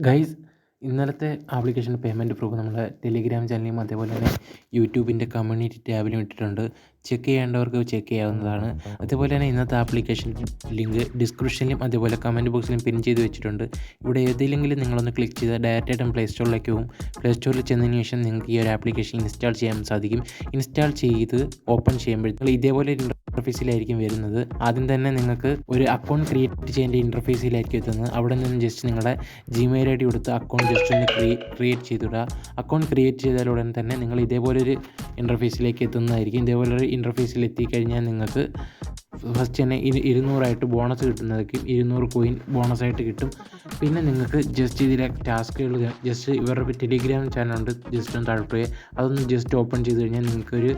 Guys, ഇന്നലത്തെ ആപ്ലിക്കേഷൻ്റെ payment proof നമ്മുടെ ടെലിഗ്രാം ചാനലിലും അതേപോലെ തന്നെ യൂട്യൂബിൻ്റെ കമ്മ്യൂണിറ്റി ടാബിലും ഇട്ടിട്ടുണ്ട്. ചെക്ക് ചെയ്യേണ്ടവർക്ക് ചെക്ക് ചെയ്യാവുന്നതാണ്. അതേപോലെ തന്നെ ഇന്നത്തെ ആപ്ലിക്കേഷൻ ലിങ്ക് ഡിസ്ക്രിപ്ഷനിലും അതേപോലെ കമൻറ്റ് ബോക്സിലും പിൻ ചെയ്ത് വെച്ചിട്ടുണ്ട്. ഇവിടെ ഏതെങ്കിലും നിങ്ങളൊന്ന് ക്ലിക്ക് ചെയ്താൽ ഡയറക്റ്റായിട്ടും പ്ലേ സ്റ്റോറിലേക്ക് പോകും. പ്ലേ സ്റ്റോറിൽ ചെന്നതിന് ശേഷം നിങ്ങൾക്ക് ഈ ഒരു ആപ്ലിക്കേഷൻ ഇൻസ്റ്റാൾ ചെയ്യാൻ സാധിക്കും. ഇൻസ്റ്റാൾ ചെയ്ത് ഓപ്പൺ ചെയ്യുമ്പോഴത്തേക്കും ഇതേപോലെ ഇൻ്റർഫേസിലായിരിക്കും വരുന്നത്. ആദ്യം തന്നെ നിങ്ങൾക്ക് ഒരു അക്കൗണ്ട് ക്രിയേറ്റ് ചെയ്യേണ്ട ഇൻ്റർഫേസിലായിരിക്കും എത്തുന്നത്. അവിടെ നിന്ന് ജസ്റ്റ് നിങ്ങളുടെ ജിമെയിൽ ഐ ഡി കൊടുത്ത് അക്കൗണ്ട് ജസ്റ്റ് ഒന്ന് ക്രിയേറ്റ് ചെയ്തിടുക. അക്കൗണ്ട് ക്രിയേറ്റ് ചെയ്താൽ ഉടൻ തന്നെ നിങ്ങൾ ഇതേപോലൊരു ഇൻ്റർഫേസിലേക്ക് എത്തുന്നതായിരിക്കും. ഇതേപോലൊരു ഇൻ്റർഫേസിൽ എത്തിക്കഴിഞ്ഞാൽ നിങ്ങൾക്ക് ഫസ്റ്റ് തന്നെ 200 ബോണസ് കിട്ടുന്നതായിരിക്കും. 200 കോയിൻ ബോണസായിട്ട് കിട്ടും. പിന്നെ നിങ്ങൾക്ക് ജസ്റ്റ് ഇതിലെ ടാസ്കുകൾ ജസ്റ്റ് ഇവരുടെ ടെലിഗ്രാം ചാനലുണ്ട്, ജസ്റ്റ് ഒന്ന് താഴെ അതൊന്ന് ജസ്റ്റ് ഓപ്പൺ ചെയ്ത് കഴിഞ്ഞാൽ നിങ്ങൾക്കൊരു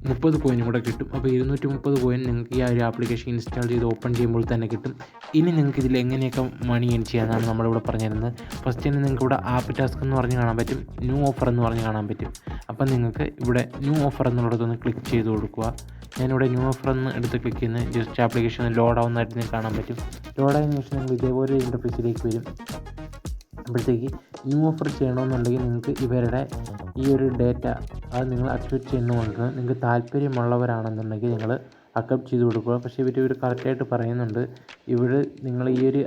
30 കോയിനും കൂടെ കിട്ടും. അപ്പോൾ 230 കോയിൻ നിങ്ങൾക്ക് ഈ ഒരു ആപ്ലിക്കേഷൻ ഇൻസ്റ്റാൾ ചെയ്ത് ഓപ്പൺ ചെയ്യുമ്പോൾ തന്നെ കിട്ടും. ഇനി നിങ്ങൾക്ക് ഇതിൽ എങ്ങനെയൊക്കെ മണി ഏൺ ചെയ്യാമെന്നാണ് നമ്മളിവിടെ പറഞ്ഞു തരുന്നത്. ഫസ്റ്റ് തന്നെ നിങ്ങൾക്ക് ഇവിടെ ആപ്പ് ടാസ്ക് എന്ന് പറഞ്ഞ് കാണാൻ പറ്റും, ന്യൂ ഓഫർ എന്ന് പറഞ്ഞ് കാണാൻ പറ്റും. അപ്പം നിങ്ങൾക്ക് ഇവിടെ ന്യൂ ഓഫർ എന്നുള്ളതൊന്ന് ക്ലിക്ക് ചെയ്ത് കൊടുക്കുക. ഞാനിവിടെ ന്യൂ ഓഫർ എന്ന് എടുത്ത് ക്ലിക്ക് ചെയ്യുന്നത് ജസ്റ്റ് ആപ്ലിക്കേഷൻ ലോഡ് ആവുന്നതായിട്ട് നിങ്ങൾക്ക് കാണാൻ പറ്റും. ലോഡായതിനു ശേഷം നിങ്ങൾ ഇതേപോലെ ഇൻ്റർഫേസിലേക്ക് വരും. അപ്പോഴത്തേക്ക് ന്യൂ ഓഫർ ചെയ്യണമെന്നുണ്ടെങ്കിൽ നിങ്ങൾക്ക് ഇവരുടെ ഈ ഒരു ഡേറ്റ അത് നിങ്ങൾ അക്സെപ്റ്റ് ചെയ്യുന്നതുകൊണ്ട് നിങ്ങൾക്ക് താല്പര്യമുള്ളവരാണെന്നുണ്ടെങ്കിൽ നിങ്ങൾ അക്സെപ്റ്റ് ചെയ്ത് കൊടുക്കുക. പക്ഷേ ഇവർ കറക്റ്റായിട്ട് പറയുന്നുണ്ട്, ഇവിടെ നിങ്ങൾ ഈ ഒരു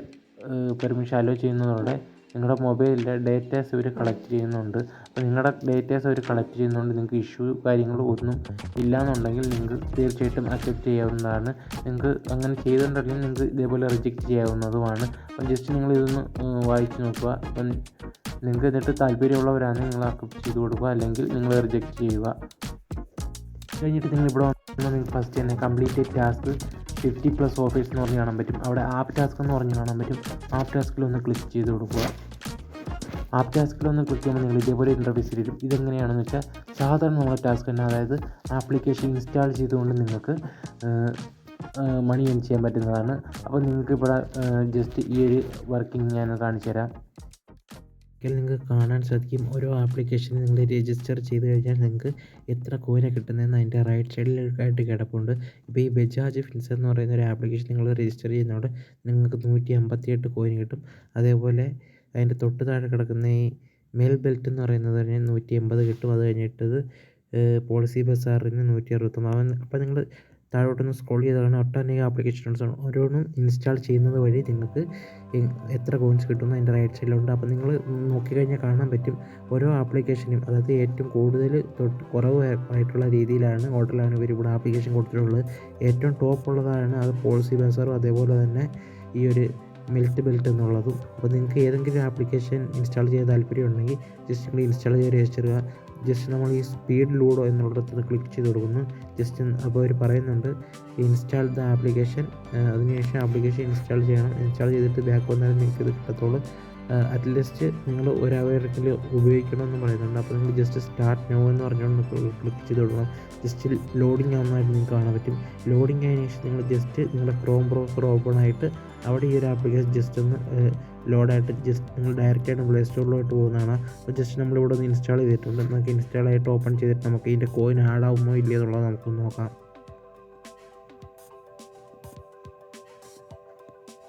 പെർമിഷൻ അലോ ചെയ്യുന്നതോടെ നിങ്ങളുടെ മൊബൈലിലെ ഡേറ്റാസ് ഇവർ കളക്ട് ചെയ്യുന്നുണ്ട്. അപ്പോൾ നിങ്ങളുടെ ഡേറ്റാസ് അവർ കളക്ട് ചെയ്യുന്നതുകൊണ്ട് നിങ്ങൾക്ക് ഇഷ്യൂ കാര്യങ്ങളും ഒന്നും ഇല്ലയെന്നുണ്ടെങ്കിൽ നിങ്ങൾക്ക് തീർച്ചയായിട്ടും അക്സെപ്റ്റ് ചെയ്യാവുന്നതാണ്. നിങ്ങൾക്ക് അങ്ങനെ ചെയ്തിട്ടുണ്ടെങ്കിൽ നിങ്ങൾക്ക് ഇതേപോലെ റിജക്റ്റ് ചെയ്യാവുന്നതുമാണ്. അപ്പം ജസ്റ്റ് നിങ്ങളിതൊന്ന് വായിച്ച് നോക്കുക. അപ്പം നിങ്ങൾക്ക് എന്നിട്ട് താല്പര്യമുള്ളവരാണെങ്കിൽ നിങ്ങൾ അക്സെപ്റ്റ് ചെയ്ത് കൊടുക്കുക, അല്ലെങ്കിൽ നിങ്ങൾ റിജക്റ്റ് ചെയ്യുക. കഴിഞ്ഞിട്ട് നിങ്ങൾ ഇവിടെ വന്നാൽ നിങ്ങൾക്ക് ഫസ്റ്റ് തന്നെ കംപ്ലീറ്റ് ടാസ്ക് 50+ ഓഫേഴ്സ് എന്ന് പറഞ്ഞ് കാണാൻ പറ്റും. അവിടെ ആപ്പ് ടാസ്ക് എന്ന് പറഞ്ഞ് കാണാൻ പറ്റും. ആപ്പ് ടാസ്കിലൊന്ന് ക്ലിക്ക് ചെയ്ത് കൊടുക്കുക. ആപ്പ് ടാസ്കിലൊന്ന് ക്ലിക്ക് ചെയ്യുമ്പോൾ നിങ്ങൾ ഇതേപോലെ ഇൻ്റർഫേസിൽ വരും. ഇതെങ്ങനെയാണെന്ന് വെച്ചാൽ സാധാരണ നമ്മുടെ ടാസ്ക് തന്നെ, അതായത് ആപ്ലിക്കേഷൻ ഇൻസ്റ്റാൾ ചെയ്തുകൊണ്ട് നിങ്ങൾക്ക് മണി ഏൺ ചെയ്യാൻ പറ്റുന്നതാണ്. അപ്പോൾ നിങ്ങൾക്ക് ഇവിടെ ജസ്റ്റ് ഈ ഒരു വർക്കിംഗ് ഞാൻ കാണിച്ചു തരാം. നിങ്ങൾക്ക് കാണാൻ സാധിക്കും ഓരോ ആപ്ലിക്കേഷനും നിങ്ങൾ രജിസ്റ്റർ ചെയ്ത് കഴിഞ്ഞാൽ നിങ്ങൾക്ക് എത്ര കോയിനാണ് കിട്ടുന്നതെന്ന് അതിൻ്റെ റൈറ്റ് സൈഡിലായിട്ട് കിടപ്പുണ്ട്. ഇപ്പോൾ ഈ ബജാജ് ഫിൻസ് എന്ന് പറയുന്ന ഒരു ആപ്ലിക്കേഷൻ നിങ്ങൾ രജിസ്റ്റർ ചെയ്യുന്നതോടെ നിങ്ങൾക്ക് 158 കോയിൻ കിട്ടും. അതേപോലെ അതിൻ്റെ തൊട്ട് താഴെ കിടക്കുന്ന ഈ മെൽ ബെൽറ്റ് എന്ന് പറയുന്നത് തന്നെ 180 കിട്ടും. അത് കഴിഞ്ഞിട്ടത് പോളിസി ബസാറിന് 169. അപ്പോൾ നിങ്ങൾ താഴോട്ടൊന്ന് സ്ക്രോൾ ചെയ്താണ് ഒട്ടനേകം ആപ്ലിക്കേഷൻസ് ഓരോന്നും ഇൻസ്റ്റാൾ ചെയ്യുന്നത് വഴി നിങ്ങൾക്ക് എത്ര കോയിൻസ് കിട്ടുന്നു അതിൻ്റെ റൈറ്റ് സൈഡിലുണ്ട്. അപ്പോൾ നിങ്ങൾ നോക്കിക്കഴിഞ്ഞാൽ കാണാൻ പറ്റും ഓരോ ആപ്ലിക്കേഷനും, അതായത് ഏറ്റവും കൂടുതൽ തൊട്ട് കുറവായിട്ടുള്ള രീതിയിലാണ് ഓർഡറിലാണ് ഇവർ ഇവിടെ ആപ്ലിക്കേഷൻ കൊടുത്തിട്ടുള്ളത്. ഏറ്റവും ടോപ്പ് ഉള്ളതാണ് അത് പോളിസി ബസാറും അതേപോലെ തന്നെ ഈ ഒരു മെൽറ്റ് ബെൽറ്റ് എന്നുള്ളതും. അപ്പോൾ നിങ്ങൾക്ക് ഏതെങ്കിലും ആപ്ലിക്കേഷൻ ഇൻസ്റ്റാൾ ചെയ്യാൻ താല്പര്യമുണ്ടെങ്കിൽ ജസ്റ്റ് നിങ്ങൾ ഇൻസ്റ്റാൾ ചെയ്ത് രജിസ്റ്റർ ചെയ്യുക. ജസ്റ്റ് നമ്മൾ ഈ സ്പീഡ് ലൂഡോ എന്നുള്ളിടത്ത് ക്ലിക്ക് ചെയ്ത് കൊടുക്കുന്നു. ജസ്റ്റ് അപ്പോൾ അവർ പറയുന്നുണ്ട് ഇൻസ്റ്റാൾ ദ ആപ്ലിക്കേഷൻ, അതിനുശേഷം ആപ്ലിക്കേഷൻ ഇൻസ്റ്റാൾ ചെയ്യണം. ഇൻസ്റ്റാൾ ചെയ്തിട്ട് ബാക്ക് വന്നാലും നിങ്ങൾക്ക് ഇത് കിട്ടത്തുള്ളൂ. അറ്റ്ലീസ്റ്റ് നിങ്ങൾ 1 അവറിൽ ഉപയോഗിക്കണമെന്ന് പറയുന്നുണ്ട്. അപ്പോൾ നിങ്ങൾ ജസ്റ്റ് സ്റ്റാർട്ട് നോ എന്ന് പറഞ്ഞുകൊണ്ട് ക്ലിക്ക് ചെയ്ത് കൊടുക്കണം. ജസ്റ്റ് ലോഡിങ് ആവുന്നതായിട്ട് നിങ്ങൾക്ക് കാണാൻ പറ്റും. ലോഡിങ് ആയതിനു ശേഷം നിങ്ങൾ ജസ്റ്റ് നിങ്ങളുടെ ക്രോം ബ്രൗസർ ഓപ്പൺ ആയിട്ട് അവിടെ ഈ ഒരു ആപ്ലിക്കേഷൻ ജസ്റ്റ് ഒന്ന് ലോഡായിട്ട് ജസ്റ്റ് നിങ്ങൾ ഡയറക്റ്റായിട്ട് പ്ലേ സ്റ്റോറിലോട്ട് പോകുന്നതാണ്. അപ്പോൾ ജസ്റ്റ് നമ്മളിവിടെ ഒന്ന് ഇൻസ്റ്റാൾ ചെയ്തിട്ടുണ്ട്. നമുക്ക് ഇൻസ്റ്റാൾ ആയിട്ട് ഓപ്പൺ ചെയ്തിട്ട് നമുക്ക് ഇതിൻ്റെ കോയിൻ ആഡ് ആവുമോ ഇല്ലയോ എന്നുള്ളത് നമുക്കൊന്ന് നോക്കാം.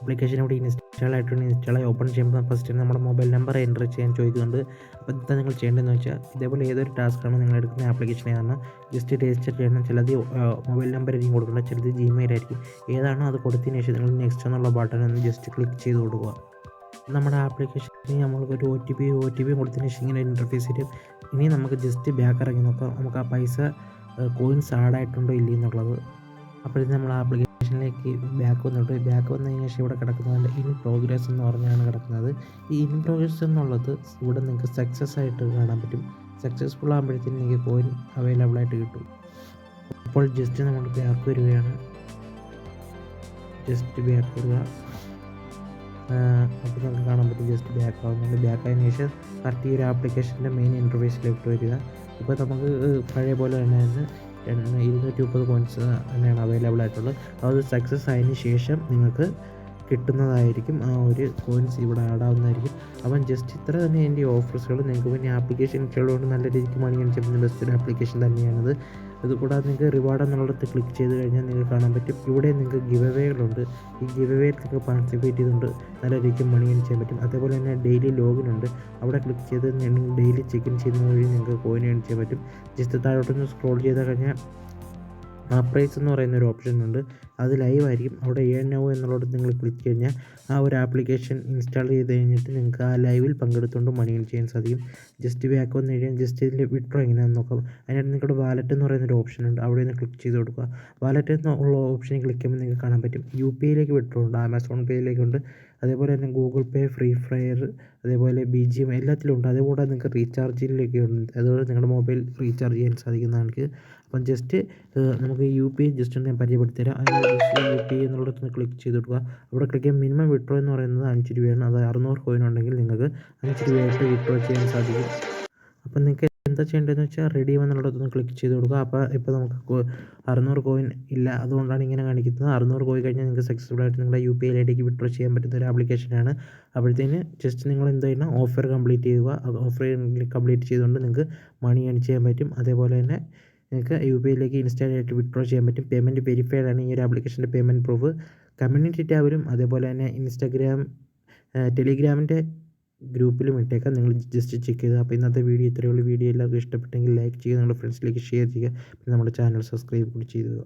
ആപ്ലിക്കേഷൻ ഇവിടെ ഇൻസ്റ്റാൾ ആയിട്ടുണ്ട്. ഇൻസ്റ്റാളായി ഓപ്പൺ ചെയ്യുമ്പോൾ ഫസ്റ്റ് നമ്മുടെ മൊബൈൽ നമ്പർ എൻ്റർ ചെയ്യാൻ ചോദിക്കുന്നുണ്ട്. അപ്പോൾ എന്താ നിങ്ങൾ ചെയ്യേണ്ടതെന്ന് വെച്ചാൽ ഇതേപോലെ ഏതൊരു ടാസ്ക്കാണ് നിങ്ങൾ എടുക്കുന്ന ആപ്ലിക്കേഷൻ ഏതാണ് ജസ്റ്റ് രജിസ്റ്റർ ചെയ്യണം. ചിലത് മൊബൈൽ നമ്പർ ആയിരിക്കും കൊടുക്കേണ്ടത്, ചിലത് ജിമെയിൽ ആയിരിക്കും. ഏതാണോ അത് കൊടുത്തതിന് ശേഷം നിങ്ങൾ നെക്സ്റ്റ് എന്നുള്ള ബട്ടൺ ഒന്ന് ജസ്റ്റ് ക്ലിക്ക് ചെയ്ത് കൊടുക്കുക. നമ്മുടെ ആപ്ലിക്കേഷനിൽ നമ്മൾക്കൊരു ഒ ടി പി കൊടുത്തതിന് ശേഷം ഇങ്ങനെ ഇൻ്റർഫേസ് വരും. ഇനി നമുക്ക് ജസ്റ്റ് ബാക്ക് ഇറങ്ങി നോക്കാം നമുക്ക് ആ പൈസ കോയിൻസ് ആഡ് ആയിട്ടുണ്ടോ ഇല്ലയോ എന്നുള്ളത്. അപ്പോഴത്തേക്കും നമ്മൾ ആപ്ലിക്കേഷനിലേക്ക് ബാക്ക് വന്നതിന് ശേഷം ഇവിടെ കിടക്കുന്നത് ഇൻ പ്രോഗ്രസ് എന്ന് പറഞ്ഞാണ് കിടക്കുന്നത്. ഈ ഇൻ പ്രോഗ്രസ് എന്നുള്ളത് ഇവിടെ നിങ്ങൾക്ക് സക്സസ് ആയിട്ട് കാണാൻ പറ്റും. സക്സസ്ഫുൾ ആകുമ്പോഴത്തേക്കും നിങ്ങൾക്ക് കോയിൻ അവൈലബിൾ ആയിട്ട് കിട്ടും. അപ്പോൾ ജസ്റ്റ് നമ്മൾ ബാക്ക് വരികയാണ്. ജസ്റ്റ് ബാക്ക് വരിക. അപ്പോൾ നമുക്ക് കാണാൻ പറ്റും ജസ്റ്റ് ബാക്ക് ആവുന്നുണ്ട്. ബാക്ക് ആയതിനു ശേഷം കറക്റ്റ് ഈ ഒരു ആപ്ലിക്കേഷൻ്റെ മെയിൻ ഇൻ്റർഫേസിലേക്ക് വരിക. ഇപ്പോൾ നമുക്ക് പഴയ പോലെ തന്നെ 230 കോയിൻസ് തന്നെയാണ് അവൈലബിൾ ആയിട്ടുള്ളത്. അത് സക്സസ് ആയതിനു ശേഷം നിങ്ങൾക്ക് കിട്ടുന്നതായിരിക്കും. ആ ഒരു കോയിൻസ് ഇവിടെ ആഡ് ആവുന്നതായിരിക്കും. അപ്പം ജസ്റ്റ് ഇത്ര തന്നെ എൻ്റെ ഓഫേഴ്സുകൾ. നിങ്ങൾക്ക് പിന്നെ ആപ്ലിക്കേഷൻ ഇൻസ്റ്റാൾ കൊണ്ട് നല്ല രീതിക്ക് മണി ഏൺ ചെയ്യുന്ന ബെസ്റ്റ് ഒരു ആപ്ലിക്കേഷൻ തന്നെയാണത്. അതുകൂടാതെ നിങ്ങൾക്ക് റിവാർഡ് എന്നുള്ളിടത്ത് ക്ലിക്ക് ചെയ്ത് കഴിഞ്ഞാൽ നിങ്ങൾക്ക് കാണാൻ പറ്റും ഇവിടെ നിങ്ങൾക്ക് ഗിവ് അവേകളുണ്ട്. ഈ ഗിവ് അവേയിൽ നിങ്ങൾക്ക് പാർട്ടിസിപ്പേറ്റ് ചെയ്തുകൊണ്ട് നല്ല രീതിക്ക് മണി ഏൺ ചെയ്യാൻ പറ്റും. അതേപോലെ തന്നെ ഡെയിലി ലോഗിൻ ഉണ്ട്. അവിടെ ക്ലിക്ക് ചെയ്ത് നിങ്ങൾ ഡെയിലി ചെക്ക് ഇൻ ചെയ്യുന്നത് വഴി നിങ്ങൾക്ക് കോയിൻ ഏൺ ചെയ്യാൻ പറ്റും. ജസ്റ്റ് താഴോട്ടൊന്ന് സ്ക്രോൾ ചെയ്ത് കഴിഞ്ഞാൽ പ്രൈസ് എന്ന് പറയുന്ന ഒരു ഓപ്ഷൻ ഉണ്ട്. അത് ലൈവ് ആയിരിക്കും. അവിടെ ഏൺ നൗ എന്നുള്ളത് നിങ്ങൾ ക്ലിക്ക് കഴിഞ്ഞാൽ ആ ഒരു ആപ്ലിക്കേഷൻ ഇൻസ്റ്റാൾ ചെയ്ത് കഴിഞ്ഞിട്ട് നിങ്ങൾക്ക് ആ ലൈവിൽ പങ്കെടുത്തുകൊണ്ട് മണി ഏൺ ചെയ്യാൻ സാധിക്കും. ജസ്റ്റ് ബാക്ക് വന്ന് കഴിഞ്ഞാൽ ജസ്റ്റ് ഇതിൻ്റെ വിഡ്രോ എങ്ങനെയാണെന്ന് നോക്കാം. അതിനായിട്ട് നിങ്ങളുടെ വാലറ്റ് എന്ന് പറയുന്നൊരു ഓപ്ഷൻ ഉണ്ട്. അവിടെ നിന്ന് ക്ലിക്ക് ചെയ്ത് കൊടുക്കുക. വാലറ്റ് എന്നുള്ള ഓപ്ഷനിൽ ക്ലിക്ക് ചെയ്യുമ്പോൾ നിങ്ങൾക്ക് കാണാൻ പറ്റും UPIയിലേക്ക് വിഡ്രോ ഉണ്ട്, ആമസോൺ പേയിലേക്കുണ്ട്, അതേപോലെ തന്നെ ഗൂഗിൾ പേ, ഫ്രീ ഫയർ, അതേപോലെ BGM എല്ലാത്തിലും ഉണ്ട്. അതുകൂടാതെ നിങ്ങൾക്ക് റീചാർജിലേക്ക് ഉണ്ട്. അതുപോലെ നിങ്ങളുടെ മൊബൈൽ റീചാർജ് ചെയ്യാൻ സാധിക്കുന്നതാണ്. അപ്പം ജസ്റ്റ് നമുക്ക് UPI ജസ്റ്റ് ഒന്ന് ഞാൻ പരിചയപ്പെടുത്തി തരാം. അതിന് ജസ്റ്റ് UPI എന്നുള്ളിടത്ത് ക്ലിക്ക് ചെയ്ത് കൊടുക്കുക. അവിടെ ക്ലിക്ക് ചെയ്യാൻ മിനിമം വിഡ്രോ എന്ന് പറയുന്നത് 5 രൂപയാണ്. അത് 600 കോയിൻ ഉണ്ടെങ്കിൽ നിങ്ങൾക്ക് 5 രൂപയായിട്ട് വിഡ്രോ ചെയ്യാൻ സാധിക്കും. അപ്പം നിങ്ങൾക്ക് എന്താ ചെയ്യേണ്ടതെന്ന് വെച്ചാൽ റെഡീം എന്നുള്ളിടത്തൊന്ന് ക്ലിക്ക് ചെയ്ത് കൊടുക്കുക. അപ്പോൾ ഇപ്പോൾ നമുക്ക് 600 കോയിൻ ഇല്ല, അതുകൊണ്ടാണ് ഇങ്ങനെ കാണിക്കുന്നത്. 600 കോയിൻ കഴിഞ്ഞാൽ നിങ്ങൾക്ക് സക്സസ്ഫുൾ ആയിട്ട് നിങ്ങളുടെ UPI ഐഡിക്ക് വിഡ്രോ ചെയ്യാൻ പറ്റുന്ന ഒരു ആപ്ലിക്കേഷനാണ്. അപ്പോഴത്തേന് ജസ്റ്റ് നിങ്ങൾ എന്ത് ചെയ്യണം, ഓഫർ കംപ്ലീറ്റ് ചെയ്യുക. ഓഫർ കംപ്ലീറ്റ് ചെയ്തുകൊണ്ട് നിങ്ങൾക്ക് മണി ഏൺ ചെയ്യാൻ പറ്റും. അതേപോലെ തന്നെ നിങ്ങൾക്ക് UPIയിലേക്ക് ഇൻസ്റ്റാൻ്റ് ആയിട്ട് വിഡ്രോ ചെയ്യാൻ പറ്റും. പേയ്മെൻറ്റ് വെരിഫൈഡ് ആണ് ഈ ഒരു ആപ്ലിക്കേഷൻ്റെ പേയ്മെൻറ്റ് പ്രൂഫ്. കമ്മ്യൂണിറ്റി ടാബിലും അതേപോലെ തന്നെ ഇൻസ്റ്റാഗ്രാം, ടെലിഗ്രാമിൻ്റെ ഗ്രൂപ്പിലും ഇട്ടേക്കാം. നിങ്ങൾ ജസ്റ്റ് ചെക്ക് ചെയ്ത്. അപ്പോൾ ഇന്നത്തെ വീഡിയോ ഇത്രയേ ഉള്ളൂ. വീഡിയോ എല്ലാവർക്കും ഇഷ്ടപ്പെട്ടെങ്കിൽ ലൈക്ക് ചെയ്യുക, നിങ്ങളുടെ ഫ്രണ്ട്സിലേക്ക് ഷെയർ ചെയ്യുക. പിന്നെ നമ്മുടെ ചാനൽ സബ്സ്ക്രൈബ് കൂടി ചെയ്യുക.